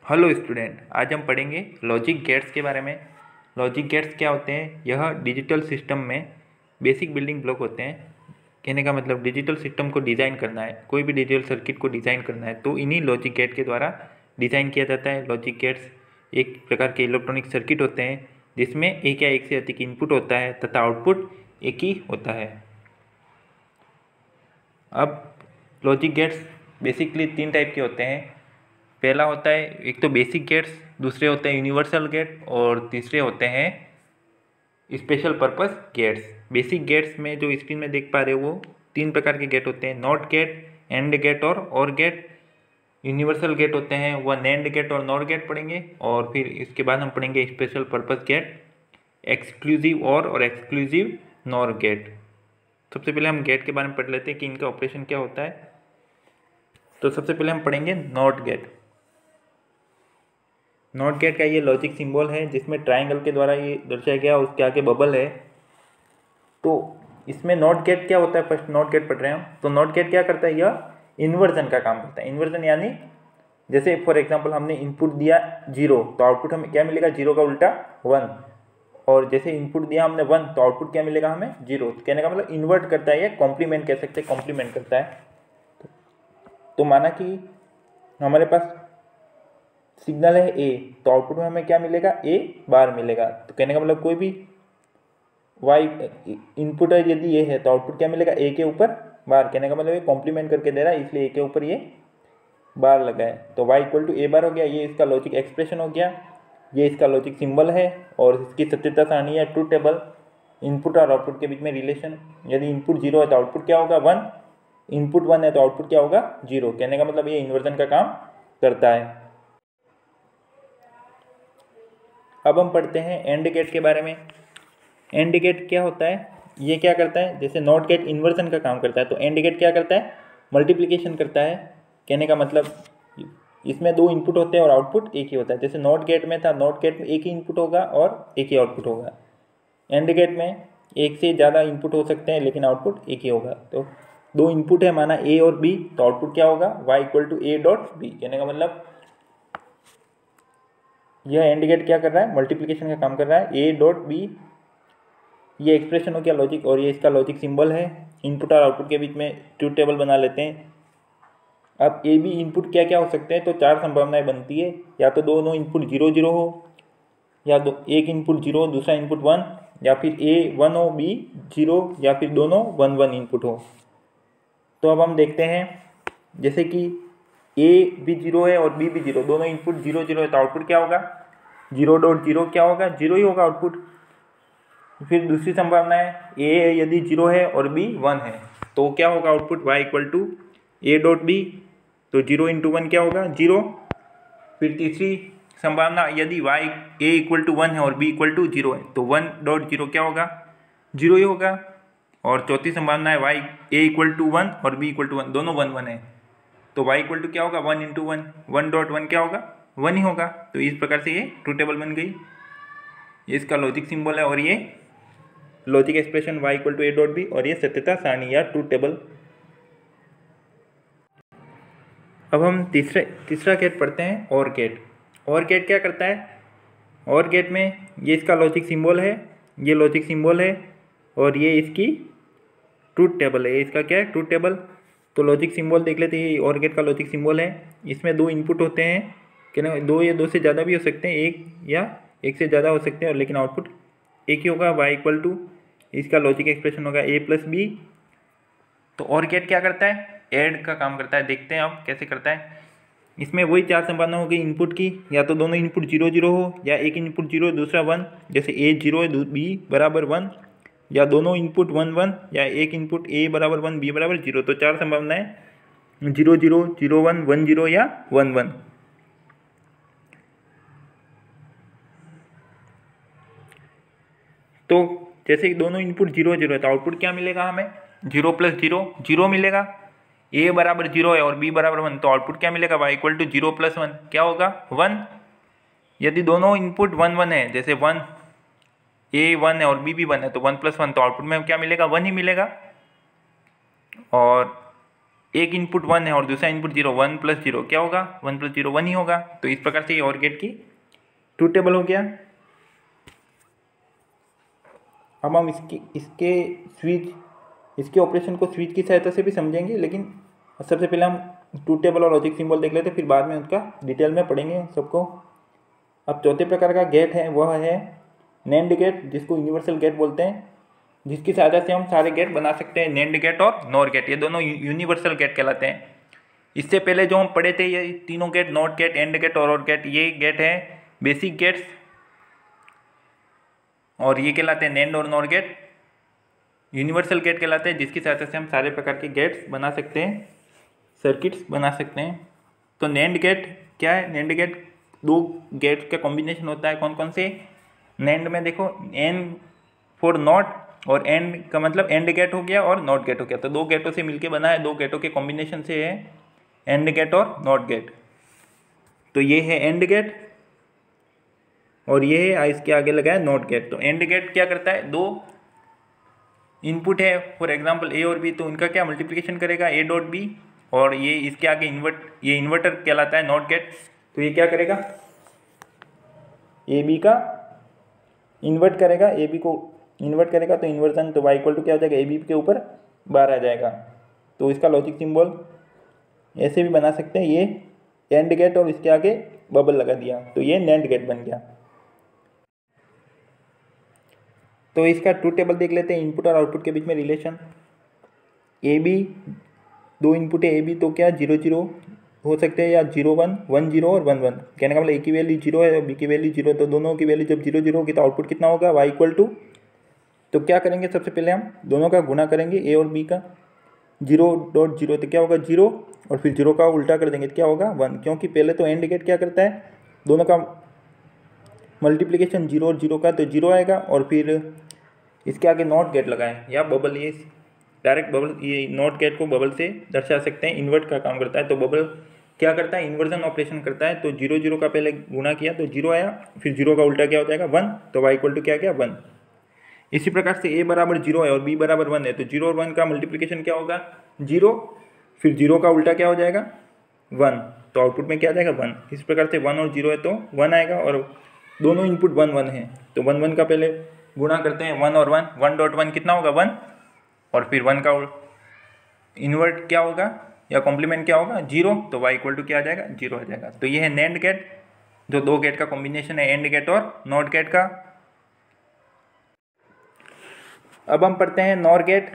Hello student, आज हम पढ़ेंगे लॉजिक गेट्स के बारे में। लॉजिक गेट्स क्या होते हैं? यह डिजिटल सिस्टम में बेसिक बिल्डिंग ब्लॉक होते हैं। कहने का मतलब डिजिटल सिस्टम को डिज़ाइन करना है, कोई भी डिजिटल सर्किट को डिज़ाइन करना है तो इन्हीं लॉजिक गेट के द्वारा डिज़ाइन किया जाता है। लॉजिक गेट्स एक प्रकार के इलेक्ट्रॉनिक सर्किट होते हैं जिसमें एक या एक से अधिक इनपुट होता है तथा आउटपुट एक ही होता है। अब लॉजिक गेट्स बेसिकली तीन टाइप के होते हैं। पहला होता है एक तो बेसिक गेट्स, दूसरे होते हैं यूनिवर्सल गेट और तीसरे होते हैं special purpose gates. Basic gates में जो स्क्रीन में देख पा रहे हो वो तीन प्रकार के गेट होते हैं, not gate, and gate or gate. Universal gate होते हैं वह नैंड गेट और नॉर गेट पढ़ेंगे और फिर इसके बाद हम पढ़ेंगे special purpose gate, exclusive or exclusive nor gate. सबसे पहले हम गेट के बारे में पढ़ लेते हैं कि इनका ऑपरेशन क्या होता है। तो सबसे पहले हम पढ़ेंगे नॉट गेट। नॉट गेट का ये लॉजिक सिंबल है जिसमें ट्रायंगल के द्वारा ये दर्शाया गया, उसके आगे बबल है। तो इसमें नॉट गेट क्या होता है, फर्स्ट नॉट गेट पढ़ रहे हैं हम। तो नॉट गेट क्या करता है, यह इन्वर्जन का काम करता है। इन्वर्जन यानी जैसे फॉर एग्जांपल हमने इनपुट दिया 0 तो आउटपुट हमें क्या मिलेगा, 0 का उल्टा 1। और जैसे इनपुट दिया हमने 1 तो आउटपुट क्या मिलेगा हमें, 0। कहने का मतलब इन्वर्ट करता है, ये कॉम्प्लीमेंट कह सकते हैं, कॉम्प्लीमेंट करता है। तो माना कि हमारे पास सिग्नल है ए तो आउटपुट में हमें क्या मिलेगा, ए बार मिलेगा। तो कहने का मतलब कोई भी वाई इनपुट है यदि ये है तो आउटपुट क्या मिलेगा, ए के ऊपर बार। कहने का मतलब ये कॉम्प्लीमेंट करके दे रहा है इसलिए ए के ऊपर ये बार लगा है। तो वाई इक्वल टू ए बार हो गया, ये इसका लॉजिक एक्सप्रेशन हो गया, ये इसका लॉजिक सिंबल है। और इसकी सत्यता सारणी है ट्रूथ टेबल, इनपुट और आउटपुट के बीच में रिलेशन। यदि इनपुट 0 है तो आउटपुट क्या होगा, 1। इनपुट 1 है तो आउटपुट क्या होगा, 0। कहने का मतलब ये इन्वर्जन का काम करता है। अब हम पढ़ते हैं एंड गेट के बारे में। एंड गेट क्या होता है, ये क्या करता है, जैसे नॉट गेट इन्वर्जन का काम करता है तो एंड गेट क्या करता है, मल्टीप्लिकेशन करता है। कहने का मतलब इसमें 2 इनपुट होते हैं और आउटपुट एक ही होता है। जैसे नॉट गेट में था, नॉट गेट में एक ही इनपुट होगा और एक ही आउटपुट होगा। एंड गेट में एक से ज़्यादा इनपुट हो सकते हैं लेकिन आउटपुट एक ही होगा। तो 2 इनपुट है माना ए और बी तो आउटपुट क्या होगा, Y equal to A dot B. कहने का मतलब यह एंड गेट क्या कर रहा है, मल्टीप्लिकेशन का काम कर रहा है, ए डॉट बी। ये एक्सप्रेशन हो गया लॉजिक और ये इसका लॉजिक सिंबल है। इनपुट और आउटपुट के बीच में ट्रूथ टेबल बना लेते हैं। अब ए बी इनपुट क्या क्या हो सकते हैं, तो 4 संभावनाएं बनती है। या तो दोनों इनपुट 0 0 हो, या एक इनपुट 0 दूसरा इनपुट 1, या फिर ए 1 हो बी 0, या फिर दोनों 1 1 इनपुट हो। तो अब हम देखते हैं जैसे कि ए भी 0 है और बी भी 0, दोनों इनपुट 0 0 है तो आउटपुट क्या होगा, 0.0 क्या होगा, 0 ही होगा आउटपुट। फिर दूसरी संभावना है ए यदि 0 है और बी 1 है तो क्या होगा output, y equal to A dot B. तो 0 इंटू 1 क्या होगा, 0। फिर तीसरी संभावना यदि y ए इक्वल टू 1 है और b इक्वल टू 0 है तो 1.0 क्या होगा, 0 ही होगा। और चौथी संभावना है y ए इक्वल टू 1 और b इक्वल टू 1, दोनों 1 1 है तो y इक्वल टू क्या होगा, 1 इंटू 1, 1.1 क्या होगा, 1 ही होगा। तो इस प्रकार से ये ट्रूथ टेबल बन गई। ये इसका लॉजिक सिंबल है और ये logic expression y equal to A dot B और ये सत्यता सारणी या ट्रूथ टेबल। अब हम तीसरा गेट पढ़ते हैं, और गेट। और गेट क्या करता है, और गेट में ये इसका लॉजिक सिंबल है, ये लॉजिक सिंबल है और ये इसकी ट्रूथ टेबल है। ये इसका क्या है, ट्रूथ टेबल। तो लॉजिक सिंबल देख लेते हैं, ये और गेट का लॉजिक सिंबल है। इसमें 2 इनपुट होते हैं, कहना 2 या 2 से ज़्यादा भी हो सकते हैं, एक या एक से ज़्यादा हो सकते हैं और लेकिन आउटपुट एक ही होगा, y इक्वल टू इसका लॉजिक एक्सप्रेशन होगा a प्लस बी। तो और गेट क्या करता है, ऐड का काम करता है। देखते हैं अब कैसे करता है। इसमें वही 4 संभावना हो गई इनपुट की, या तो दोनों इनपुट 0 0 हो, या एक इनपुट 0 दूसरा 1, जैसे a 0 है b बराबर 1, या दोनों इनपुट 1 1, या एक इनपुट a बराबर 1 b बराबर 0। तो 4 संभावनाएं 0 0 0 1 1 0 या 1 1। तो जैसे कि दोनों इनपुट 0 0 है तो आउटपुट क्या मिलेगा हमें, 0 प्लस 0 0 मिलेगा। a बराबर 0 है और b बराबर 1 तो आउटपुट क्या मिलेगा, y इक्वल टू 0 प्लस 1 क्या होगा, 1। यदि दोनों इनपुट 1 1 है, जैसे 1 a 1 है और b भी 1 है तो 1 प्लस 1 तो आउटपुट में क्या मिलेगा, 1 ही मिलेगा। और एक इनपुट 1 है और दूसरा इनपुट 0, 1 + 0 क्या होगा, 1 + 0 1 ही होगा। तो इस प्रकार से ये और गेट की ट्रूथ टेबल हो गया। अब हम इसके ऑपरेशन को स्विच की सहायता से भी समझेंगे, लेकिन सबसे पहले हम ट्रूथ टेबल और लॉजिक सिंबल देख लेते हैं, फिर बाद में उसका डिटेल में पढ़ेंगे सबको। अब चौथे प्रकार का गेट है वह है नैंड गेट, जिसको यूनिवर्सल गेट बोलते हैं, जिसकी सहायता से हम सारे गेट बना सकते हैं। नैंड गेट और नॉर गेट ये दोनों यूनिवर्सल गेट कहलाते हैं। इससे पहले जो हम पढ़े थे ये तीनों gate, not gate, and gate or gate, ये गेट है बेसिक गेट्स और ये कहलाते हैं नैंड और नॉर गेट। यूनिवर्सल गेट कहलाते हैं जिसकी सहायता से हम सारे प्रकार के गेट्स बना सकते हैं, सर्किट्स बना सकते हैं। तो नैंड गेट क्या है, नैंड गेट दो गेट का कॉम्बिनेशन होता है। कौन कौन से, नैंड में देखो एन फॉर नॉट और एंड का मतलब एंड गेट हो गया और नॉट गेट हो गया। तो दो गेटों से मिलके बना है, दो गेटों के कॉम्बिनेशन से है एंड गेट और नॉट गेट। तो ये है एंड गेट और ये है इसके आगे लगा है नॉट गेट। तो एंड गेट क्या करता है, दो इनपुट है फॉर एग्जांपल ए और बी, तो उनका क्या मल्टीप्लिकेशन करेगा ए डॉट बी, और ये इसके आगे ये इन्वर्टर कहलाता है नॉट गेट। तो ये क्या करेगा, ए बी का इन्वर्ट करेगा, ए बी को इन्वर्ट करेगा। तो इन्वर्जन तो वाई इक्वल टू क्या हो जाएगा, ए बी के ऊपर बार आ जाएगा। तो इसका लॉजिक सिंबल ऐसे भी बना सकते हैं, ये एंड गेट और इसके आगे बबल लगा दिया तो ये नैंड गेट बन गया। तो इसका ट्रूथ टेबल देख लेते हैं, इनपुट और आउटपुट के बीच में रिलेशन। ए बी दो इनपुट है ए बी, तो क्या 0 0 हो सकते हैं या 0 1 1 0 और 1 1। कहने का मतलब ए की वैल्यू 0 है और बी की वैल्यू 0, तो दोनों की वैल्यू जब 0 0 होगी तो आउटपुट कितना होगा, वाई इक्वल टू। तो क्या करेंगे, सबसे पहले हम दोनों का गुणा करेंगे ए और बी का, 0.0 तो क्या होगा 0 और फिर 0 का उल्टा कर देंगे तो क्या होगा 1, क्योंकि पहले तो एंड गेट क्या करता है, दोनों का मल्टीप्लिकेशन 0 और 0 का, तो 0 आएगा और फिर इसके आगे नॉट गेट लगाएं या बबल, ये डायरेक्ट बबल, ये नॉट गेट को बबल से दर्शा सकते हैं, इन्वर्ट का काम करता है। तो बबल क्या करता है, इन्वर्जन ऑपरेशन करता है। तो 0 0 का पहले गुणा किया तो 0 आया, फिर 0 का उल्टा क्या हो जाएगा 1, तो वाई इक्वल टू क्या गया 1। इसी प्रकार से a बराबर 0 है और b बराबर 1 है, तो 0 और 1 का मल्टीप्लिकेशन क्या होगा 0, फिर 0 का उल्टा क्या हो जाएगा 1, तो आउटपुट में क्या आ जाएगा 1। इस प्रकार से 1 और 0 है तो 1 आएगा और दोनों इनपुट 1 1 है, तो 1 1 का पहले गुणा करते हैं, 1 और 1, 1.1 कितना होगा 1, और फिर 1 का इन्वर्ट क्या होगा या कॉम्प्लीमेंट क्या होगा 0, तो y इक्वल टू क्या आ जाएगा 0 आ जाएगा। तो ये है नैंड गेट, जो दो गेट का कॉम्बिनेशन है, एंड गेट और नॉट गेट का। अब हम पढ़ते हैं नॉर गेट।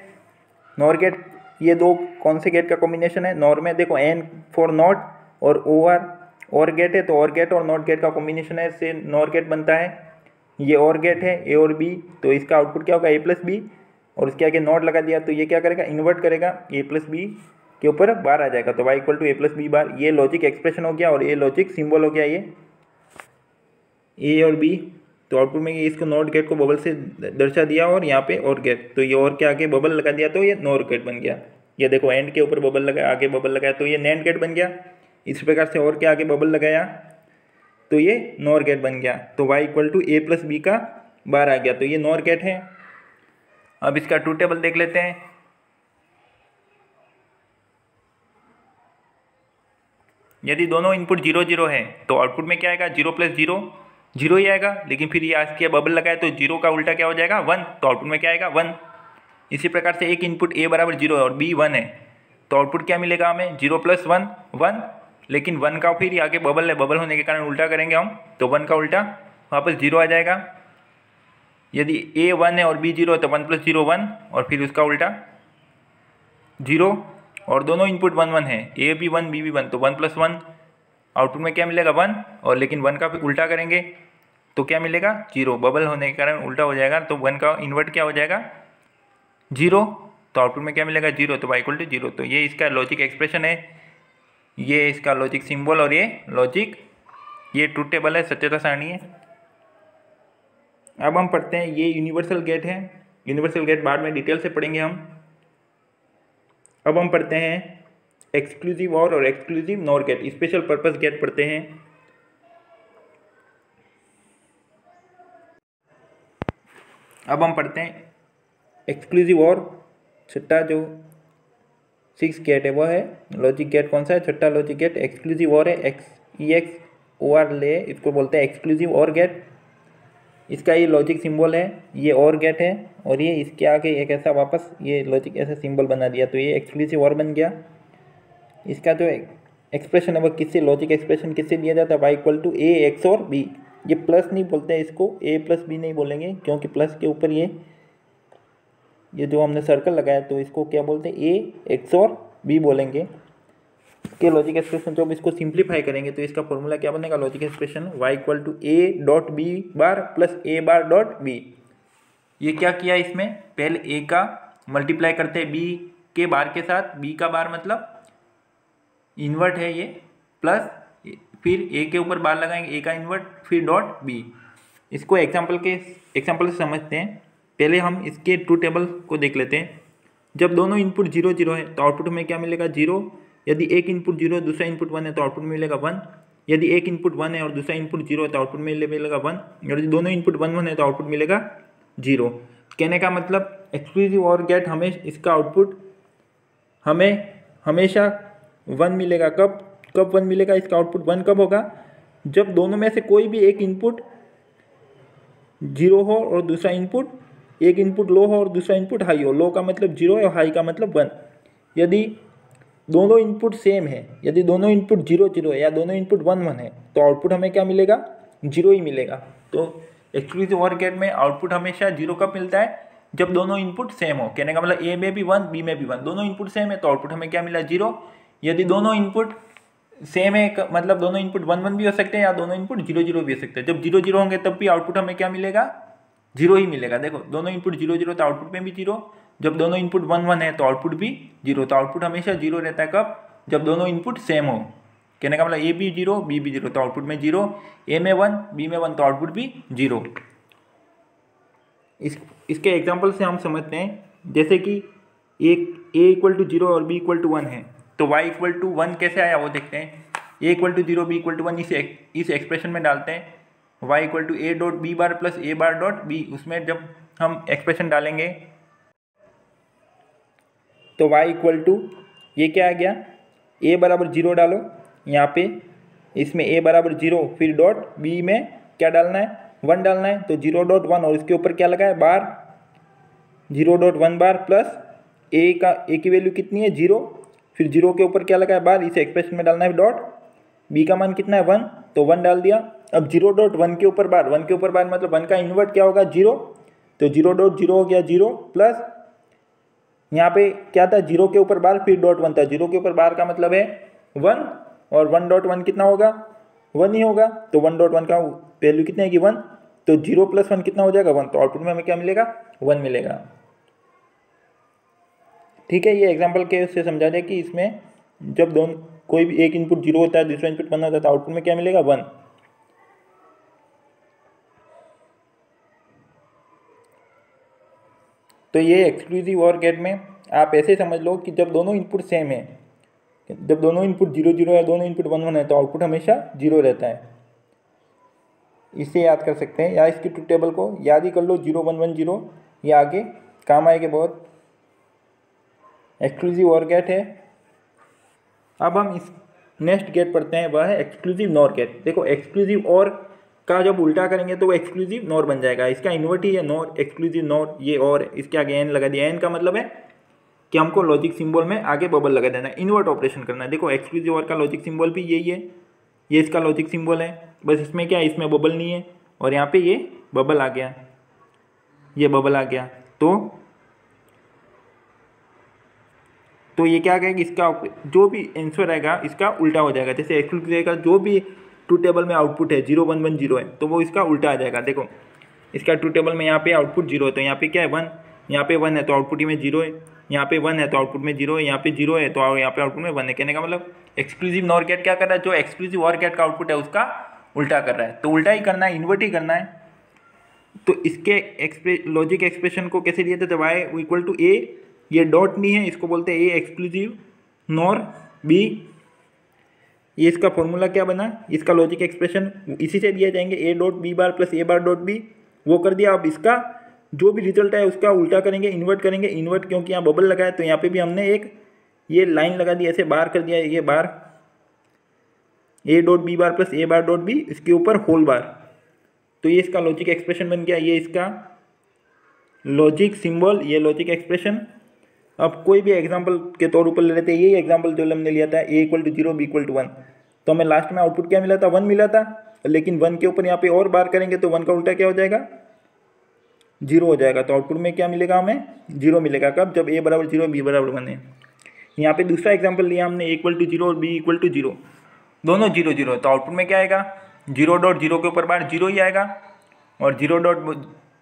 नॉर गेट ये दो कौन से गेट का कॉम्बिनेशन है, नॉर में देखो एन फॉर नॉट और और गेट है, तो और गेट और नॉट गेट का कॉम्बिनेशन है, से नॉर गेट बनता है। ये और गेट है ए और बी, तो इसका आउटपुट क्या होगा ए प्लस बी, और इसके आगे नॉट लगा दिया तो ये क्या करेगा इन्वर्ट करेगा, ए प्लस बी के ऊपर बार आ जाएगा, तो Y equal to A plus B bar. ये लॉजिक एक्सप्रेशन हो गया और ये लॉजिक सिंबल हो गया, ये ए और बी। तो आउटपुट में ये इसको नॉट गेट को बबल से दर्शा दिया और यहाँ पे और गेट, तो ये और के आगे बबल लगा दिया तो ये नॉर गेट बन गया। ये देखो एंड के ऊपर बबल लगाया, आगे बबल लगाया तो ये नैंड गेट बन गया। इस प्रकार से और के आगे बबल लगाया तो ये नॉर गेट बन गया। तो y equal to A plus B का बार आ गया, तो ये नॉर गेट है। अब इसका ट्रूथ टेबल देख लेते हैं। यदि दोनों इनपुट 0 0 है तो आउटपुट में क्या आएगा 0 + 0 0 ही आएगा, लेकिन फिर ये आज के बबल लगाए तो 0 का उल्टा क्या हो जाएगा 1, तो आउटपुट में क्या आएगा 1। इसी प्रकार से एक इनपुट a बराबर 0 है और b 1 है, तो आउटपुट क्या मिलेगा हमें 0 + 1 1, लेकिन 1 का फिर आगे बबल है, बबल होने के कारण उल्टा करेंगे हम, तो 1 का उल्टा वापस 0 आ जाएगा। यदि a 1 है और b 0 है तो 1 + 0 1, और फिर उसका उल्टा 0, और दोनों इनपुट 1 1 है, a भी 1 b भी 1, तो 1 + 1, आउटपुट में क्या मिलेगा 1, और लेकिन 1 का फिर उल्टा करेंगे तो क्या मिलेगा 0, बबल होने के कारण उल्टा हो जाएगा, तो 1 का इन्वर्ट क्या हो जाएगा 0, तो आउटपुट में क्या मिलेगा 0, तो y इक्वल टू 0। तो ये इसका लॉजिक एक्सप्रेशन है, ये इसका लॉजिक सिंबल और ये लॉजिक, ये ट्रूथ टेबल है, सत्यता सारणी है। अब हम पढ़ते हैं ये यूनिवर्सल गेट है, यूनिवर्सल गेट बाद में डिटेल से पढ़ेंगे हम। अब हम पढ़ते हैं exclusive or exclusive nor gate, special purpose gate पढ़ते हैं। अब हम पढ़ते हैं एक्सक्लूसिव और, छठा जो 6 गेट है, वो है लॉजिक गेट। कौन सा है? छठा लॉजिक गेट एक्सक्लूसिव और है, EX OR ले, इसको बोलते हैं एक्सक्लूसिव और गेट। इसका ये लॉजिक सिंबल है, ये और गेट है, और ये इसके आगे एक ऐसा वापस ये लॉजिक ऐसा सिंबल बना दिया, तो ये एक्सक्लूसिव और बन गया। इसका जो एक्सप्रेशन है वो किससे, लॉजिक एक्सप्रेशन किससे दिया जाता है? y = a XOR b। ये प्लस नहीं बोलते हैं इसको, a+b नहीं बोलेंगे, क्योंकि प्लस के ऊपर ये जो हमने सर्कल लगाया तो इसको क्या बोलते हैं? a XOR b बोलेंगे। के लॉजिक एक्सप्रेशन जब इसको सिंप्लीफाई करेंगे तो इसका फॉर्मूला क्या बनेगा? Logic expression y = a.b + a.b। ये क्या किया इसमें? पहले a का मल्टीप्लाई करते हैं b के बार के साथ, b का बार मतलब इन्वर्ट है ये, प्लस फिर a के ऊपर बार लगाएंगे, a का इन्वर्ट, फिर डॉट b। इसको एग्जाम्पल से समझते हैं। पहले हम इसके ट्रू टेबल को देख लेते हैं। जब दोनों इनपुट 0 0 है तो आउटपुट में क्या मिलेगा? 0। यदि एक इनपुट 0 दूसरा इनपुट 1 है तो आउटपुट में मिलेगा 1। यदि एक इनपुट 1 है और दूसरा इनपुट 0 है तो आउटपुट में मिलेगा 1। यदि दोनों इनपुट 1 1 है तो आउटपुट मिलेगा 0। कहने का मतलब एक्सक्लूसिव और गेट हमें इसका आउटपुट हमें हमेशा 1 मिलेगा। कब 1 मिलेगा? इसका आउटपुट 1 कब होगा? जब दोनों में से कोई भी एक इनपुट 0 हो और दूसरा इनपुट, एक इनपुट लो हो और दूसरा इनपुट हाई हो। लो का मतलब 0 है और हाई का मतलब 1। यदि दोनों इनपुट सेम है, यदि दोनों इनपुट 0 0 है या दोनों इनपुट 1 1 है तो आउटपुट हमें क्या मिलेगा? 0 ही मिलेगा। तो एक्सक्लूसिव और गेट में आउटपुट हमेशा 0 कब मिलता है? जब दोनों इनपुट सेम हो। कहने का मतलब a में भी 1 b में भी 1, दोनों इनपुट सेम है तो आउटपुट हमें क्या मिला? 0। यदि दोनों इनपुट सेम है मतलब दोनों इनपुट 1 1 भी हो सकते हैं या दोनों इनपुट 0 0 भी हो सकते हैं। जब 0 0 होंगे तब भी आउटपुट हमें क्या मिलेगा? 0 ही मिलेगा। देखो दोनों इनपुट 0 0 तो आउटपुट में भी 0। जब दोनों इनपुट 1 1 है तो आउटपुट भी 0। तो आउटपुट हमेशा 0 रहता है कब? जब दोनों इनपुट सेम हो। कहने का मतलब a भी 0 b भी 0 तो आउटपुट में 0, a में 1 b में 1 तो आउटपुट भी 0। इसके एग्जाम्पल से हम समझते हैं। जैसे कि a = 0 और b = 1 है तो y = 1 कैसे आया वो देखते हैं। a = 0 b = 1 इस एक्सप्रेशन में डालते हैं। y = a.b bar + a bar b, उसमें जब हम एक्सप्रेशन डालेंगे तो y = ये क्या आ गया? a = 0 डालो यहाँ पे, इसमें a = 0, फिर डॉट b में क्या डालना है? 1 डालना है। तो 0.1 और इसके ऊपर क्या लगा है? बार। 0.1 बार प्लस a की वैल्यू कितनी है? 0। फिर 0 के ऊपर क्या लगा है? बार। इसे एक्सप्रेशन में डालना है डॉट। b का मान कितना है? 1, तो 1 डाल दिया। अब 0.1 के ऊपर बार, 1 के ऊपर बार मतलब 1 का इन्वर्ट क्या होगा? 0। तो 0.0 हो गया 0 प्लस यहाँ पे क्या था? 0 के ऊपर बार फिर डॉट 1 था। 0 के ऊपर बार का मतलब है 1 और 1.1 कितना होगा? 1 ही होगा। तो 1.1 का वैल्यू कितनी है कि 1, तो 0 + 1 कितना हो जाएगा? 1। तो आउटपुट में हमें क्या मिलेगा? 1 मिलेगा। ठीक है, ये एग्जांपल के उससे समझा दे कि इसमें जब दोनों कोई भी एक इनपुट 0 होता है दूसरा इनपुट 1 होता है तो आउटपुट में क्या मिलेगा? 1। तो ये एक्सक्लूसिव और गेट में आप ऐसे समझ लो कि जब दोनों इनपुट सेम है, जब दोनों इनपुट 0 0 है, दोनों इनपुट 1 1 है तो आउटपुट हमेशा 0 रहता है। इसे याद कर सकते हैं या इसकी ट्रूथ टेबल को याद ही कर लो, 0 1 1 0, ये आगे काम आएगा बहुत। एक्सक्लूसिव और गेट है। अब हम इस नेक्स्ट गेट पढ़ते हैं, वह है एक्सक्लूसिव नॉर गेट। देखो एक्सक्लूसिव और का जब उल्टा करेंगे तो वो एक्सक्लूसिव नॉर बन जाएगा। इसका इन्वर्ट ही है नॉर, एक्सक्लूसिव नॉर। ये और इसके आगे एन लगा दिया। एन का मतलब है कि हमको लॉजिक सिंबल में आगे बबल लगा देना है, इन्वर्ट ऑपरेशन करना है। देखो एक्सक्लूसिव और का लॉजिक सिंबल भी यही है, ये इसका लॉजिक सिंबल है। बस इसमें क्या है, इसमें बबल नहीं है और यहाँ पे ये बबल आ गया, ये बबल आ गया। तो ये क्या कहेगा, इसका जो भी आंसर आएगा इसका उल्टा हो जाएगा। जैसे एक्सक्लूसिव का जो भी ट्रूथ टेबल में आउटपुट है 0 1 1 0 है तो वो इसका उल्टा आ जाएगा। देखो इसका ट्रूथ टेबल में यहाँ पे आउटपुट 0 है तो यहाँ पे क्या है 1, यहाँ पे 1 है तो आउटपुट में 0 है, यहाँ पे 1 है तो आउटपुट में 0 है, यहाँ पे 0 है तो यहाँ पे आउटपुट में 1 है। कहने का मतलब एक्सक्लूसिव नॉर गेट क्या कर रहा है, जो एक्सक्लूसिव और गेट का आउटपुट है उसका उल्टा कर रहा है। तो उल्टा ही करना है, इन्वर्ट ही करना है। तो इसके लॉजिक एक्सप्रेशन को कैसे दिए थे, तो y = a, ये डॉट नहीं है, इसको बोलते हैं a एक्सक्लूसिव नॉर b। ये इसका फॉर्मूला क्या बना, इसका लॉजिक एक्सप्रेशन इसी से दिए जाएंगे, a.b बार + a बार.b। वो कर दिया। अब इसका जो भी रिजल्ट है उसका उल्टा करेंगे, इन्वर्ट करेंगे। इन्वर्ट क्योंकि यहाँ बबल लगा है तो यहाँ पे भी हमने एक ये लाइन लगा दी, ऐसे बार कर दिया, ये bar A dot B bar plus A bar dot B, इसके ऊपर होल बार, तो ये इसका लॉजिक एक्सप्रेशन बन गया, ये इसका लॉजिक सिंबल, ये लॉजिक एक्सप्रेशन। अब कोई भी एग्जांपल के तौर पर ले लेते हैं, यही एग्जांपल जो हमने लिया था A equal to 0 B equal to 1, तो हमें लास्ट में आउटपुट क्या मिला था, 1 मिला था, लेकिन 1 के ऊपर यहाँ पे और बार करेंगे तो 1 का उल्टा क्या हो जाएगा, 0 हो जाएगा। तो आउटपुट में क्या मिलेगा, हमें 0 मिलेगा। कब, जब ए बराबर 0 बी बराबर 1 है। यहाँ पे दूसरा एग्जाम्पल लिया हमने, ए इक्वल टू 0 और बी इक्वल टू 0, दोनों 0 0, तो आउटपुट में क्या आएगा, 0 डॉट 0 के ऊपर बार 0 ही आएगा, और 0 डॉट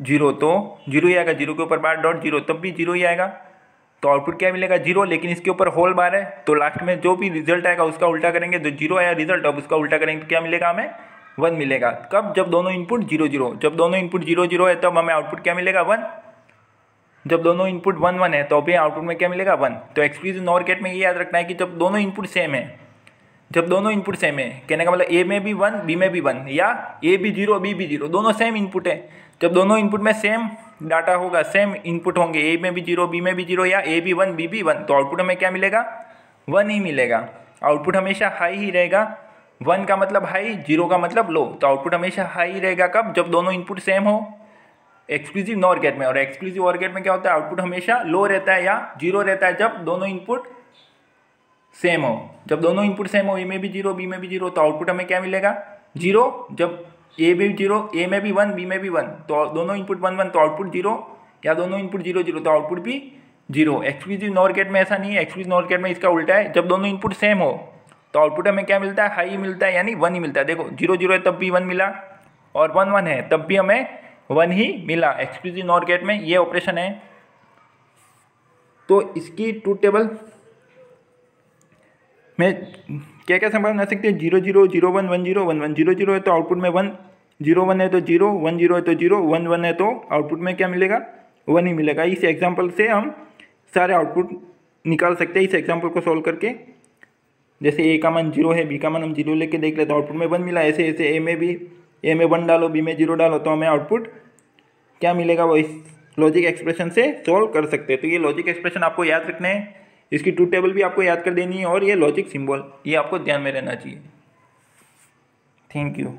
0 तो 0 ही आएगा, 0 के ऊपर बार डॉट 0 तब भी 0 ही आएगा। तो आउटपुट क्या मिलेगा, 0, लेकिन इसके ऊपर होल बार है, तो लास्ट में जो भी रिजल्ट आएगा उसका उल्टा करेंगे, जो 0 आया रिजल्ट, अब उसका उल्टा करेंगे तो क्या मिलेगा, हमें 1 मिलेगा। कब, जब दोनों इनपुट 0 0, जब दोनों इनपुट 0 0 है तब हमें आउटपुट क्या मिलेगा, 1। जब दोनों इनपुट 1 1 है तो अभी आउटपुट में क्या मिलेगा, 1। तो एक्सक्लूसिव नॉर गेट में ये याद रखना है कि जब दोनों इनपुट सेम है, जब दोनों इनपुट सेम है, कहने का मतलब ए में भी 1 बी में भी 1, या ए भी 0 बी भी 0, दोनों सेम इनपुट है। जब दोनों इनपुट में सेम डाटा होगा, सेम इनपुट होंगे, ए में भी 0 बी में भी 0, या ए भी 1 बी भी 1, तो आउटपुट हमें क्या मिलेगा, 1 ही मिलेगा। आउटपुट हमेशा हाई ही रहेगा, 1 का मतलब हाई, 0 का मतलब लो, तो आउटपुट हमेशा हाई ही रहेगा। कब, जब दोनों इनपुट सेम हो, एक्सक्लूसिव नॉर गेट में। और एक्सक्लूसिव ऑर गेट में क्या होता है, आउटपुट हमेशा लो रहता है या 0 रहता है जब दोनों इनपुट सेम हो। जब दोनों इनपुट सेम हो, ए में भी 0 बी में भी 0, तो आउटपुट हमें क्या मिलेगा, 0। जब ए भी 0, ए में भी 1 बी में भी 1, तो दोनों इनपुट 1 1, तो आउटपुट 0, या दोनों इनपुट 0 0, तो आउटपुट भी 0। एक्सक्लूसिव नॉर गेट में ऐसा नहीं है, एक्सक्लूसिव नॉर गेट में इसका उल्टा है, जब दोनों इनपुट सेम हो तो आउटपुट हमें क्या मिलता है, हाई मिलता है, यानी 1 ही मिलता है। देखो 0 0 है तब भी 1 मिला, और 1 1 है तब भी हमें 1 ही मिला। एक्सक्लूसिव नॉर गेट में ये ऑपरेशन है। तो इसकी ट्रूथ टेबल में क्या क्या संभावना बना सकते हैं, 0 0 0 1 1 0 1 1, 0 0 है तो आउटपुट में 1, 0 1 है तो 0, 1 0 है तो 0, 1 1 है तो आउटपुट में क्या मिलेगा, 1 ही मिलेगा। इस एग्जांपल से हम सारे आउटपुट निकाल सकते हैं, इस एग्जांपल को सॉल्व करके। जैसे ए का मान 0 है, बी का मान हम 0 लेके देख लेते, तो आउटपुट में 1 मिला। ऐसे ऐसे ए में 1 डालो, बी में 0 डालो, तो हमें आउटपुट क्या मिलेगा, वो इस लॉजिक एक्सप्रेशन से सॉल्व कर सकते हैं। तो ये लॉजिक एक्सप्रेशन आपको याद रखने हैं, इसकी ट्रूथ टेबल भी आपको याद कर देनी है, और ये लॉजिक सिंबल ये आपको ध्यान में रहना चाहिए। Thank you.